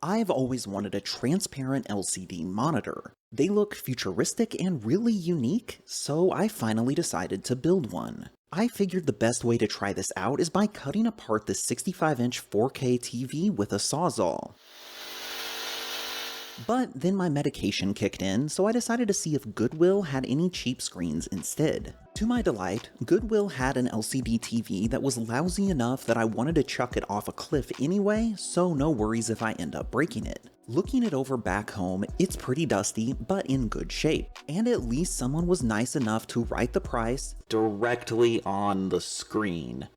I've always wanted a transparent LCD monitor. They look futuristic and really unique, so I finally decided to build one. I figured the best way to try this out is by cutting apart this 65-inch 4K TV with a Sawzall. But then my medication kicked in, so I decided to see if Goodwill had any cheap screens instead. To my delight, Goodwill had an LCD TV that was lousy enough that I wanted to chuck it off a cliff anyway, so no worries if I end up breaking it. Looking it over back home, it's pretty dusty, but in good shape. And at least someone was nice enough to write the price directly on the screen.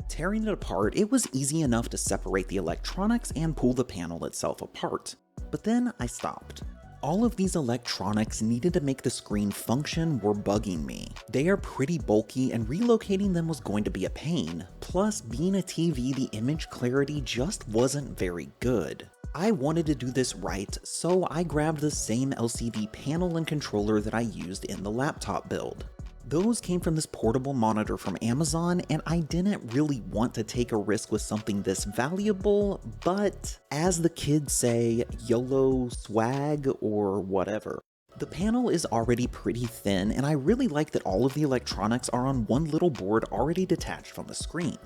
Tearing it apart, it was easy enough to separate the electronics and pull the panel itself apart. But then I stopped. All of these electronics needed to make the screen function were bugging me. They are pretty bulky and relocating them was going to be a pain. Plus, being a TV, the image clarity just wasn't very good. I wanted to do this right, so I grabbed the same LCD panel and controller that I used in the laptop build. Those came from this portable monitor from Amazon, and I didn't really want to take a risk with something this valuable, but as the kids say, YOLO swag or whatever. The panel is already pretty thin, and I really like that all of the electronics are on one little board already detached from the screen.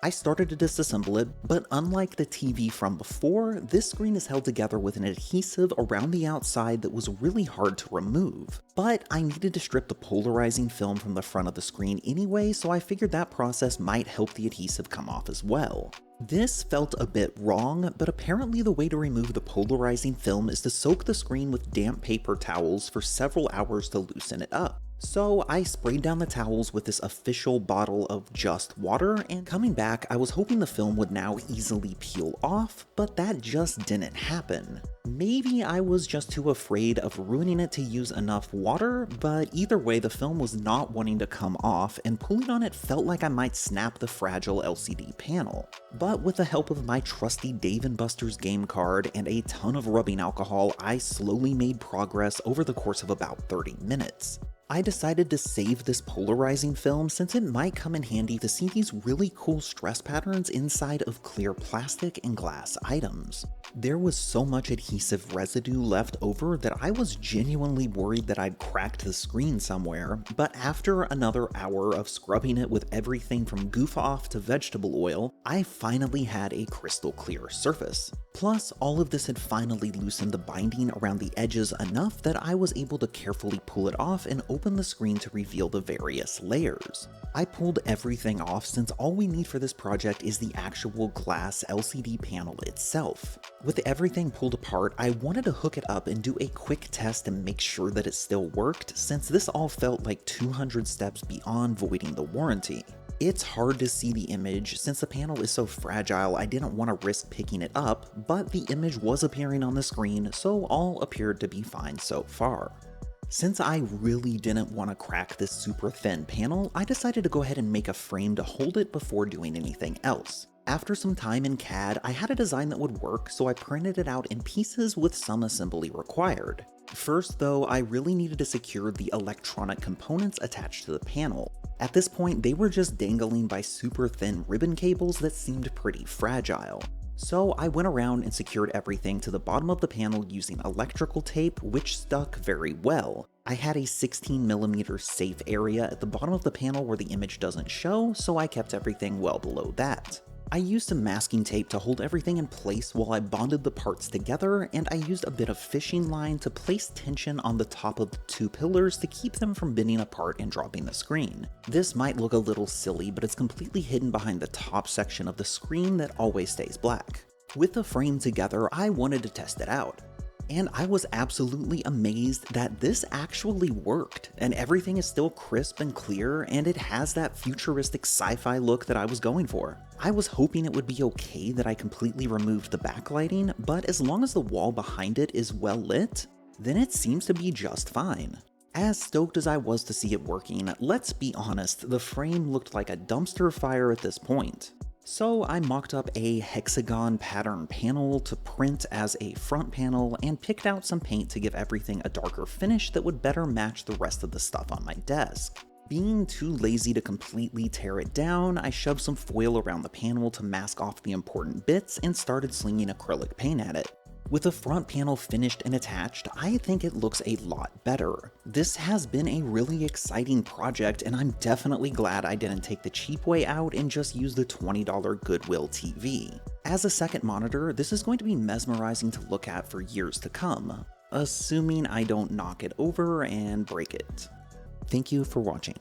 I started to disassemble it, but unlike the TV from before, this screen is held together with an adhesive around the outside that was really hard to remove. But I needed to strip the polarizing film from the front of the screen anyway, so I figured that process might help the adhesive come off as well. This felt a bit wrong, but apparently the way to remove the polarizing film is to soak the screen with damp paper towels for several hours to loosen it up. So I sprayed down the towels with this official bottle of just water, and coming back, I was hoping the film would now easily peel off, but that just didn't happen. Maybe I was just too afraid of ruining it to use enough water, but either way the film was not wanting to come off, and pulling on it felt like I might snap the fragile LCD panel. But with the help of my trusty Dave & Buster's game card and a ton of rubbing alcohol, I slowly made progress over the course of about 30 minutes. I decided to save this polarizing film since it might come in handy to see these really cool stress patterns inside of clear plastic and glass items. There was so much adhesive residue left over that I was genuinely worried that I'd cracked the screen somewhere, but after another hour of scrubbing it with everything from goof off to vegetable oil, I finally had a crystal clear surface. Plus, all of this had finally loosened the binding around the edges enough that I was able to carefully pull it off and open the screen to reveal the various layers. I pulled everything off since all we need for this project is the actual glass LCD panel itself. With everything pulled apart, I wanted to hook it up and do a quick test to make sure that it still worked, since this all felt like 200 steps beyond voiding the warranty. It's hard to see the image since the panel is so fragile I didn't want to risk picking it up, but the image was appearing on the screen, so all appeared to be fine so far. Since I really didn't want to crack this super thin panel, I decided to go ahead and make a frame to hold it before doing anything else. After some time in CAD, I had a design that would work, so I printed it out in pieces with some assembly required. First though, I really needed to secure the electronic components attached to the panel. At this point, they were just dangling by super thin ribbon cables that seemed pretty fragile. So I went around and secured everything to the bottom of the panel using electrical tape, which stuck very well. I had a 16mm safe area at the bottom of the panel where the image doesn't show, so I kept everything well below that. I used some masking tape to hold everything in place while I bonded the parts together, and I used a bit of fishing line to place tension on the top of the two pillars to keep them from bending apart and dropping the screen. This might look a little silly, but it's completely hidden behind the top section of the screen that always stays black. With the frame together, I wanted to test it out. And I was absolutely amazed that this actually worked, and everything is still crisp and clear, and it has that futuristic sci-fi look that I was going for. I was hoping it would be okay that I completely removed the backlighting, but as long as the wall behind it is well lit, then it seems to be just fine. As stoked as I was to see it working, let's be honest, the frame looked like a dumpster fire at this point. So I mocked up a hexagon pattern panel to print as a front panel and picked out some paint to give everything a darker finish that would better match the rest of the stuff on my desk. Being too lazy to completely tear it down, I shoved some foil around the panel to mask off the important bits and started slinging acrylic paint at it. With the front panel finished and attached, I think it looks a lot better. This has been a really exciting project, and I'm definitely glad I didn't take the cheap way out and just use the $20 Goodwill TV. As a second monitor, this is going to be mesmerizing to look at for years to come, assuming I don't knock it over and break it. Thank you for watching.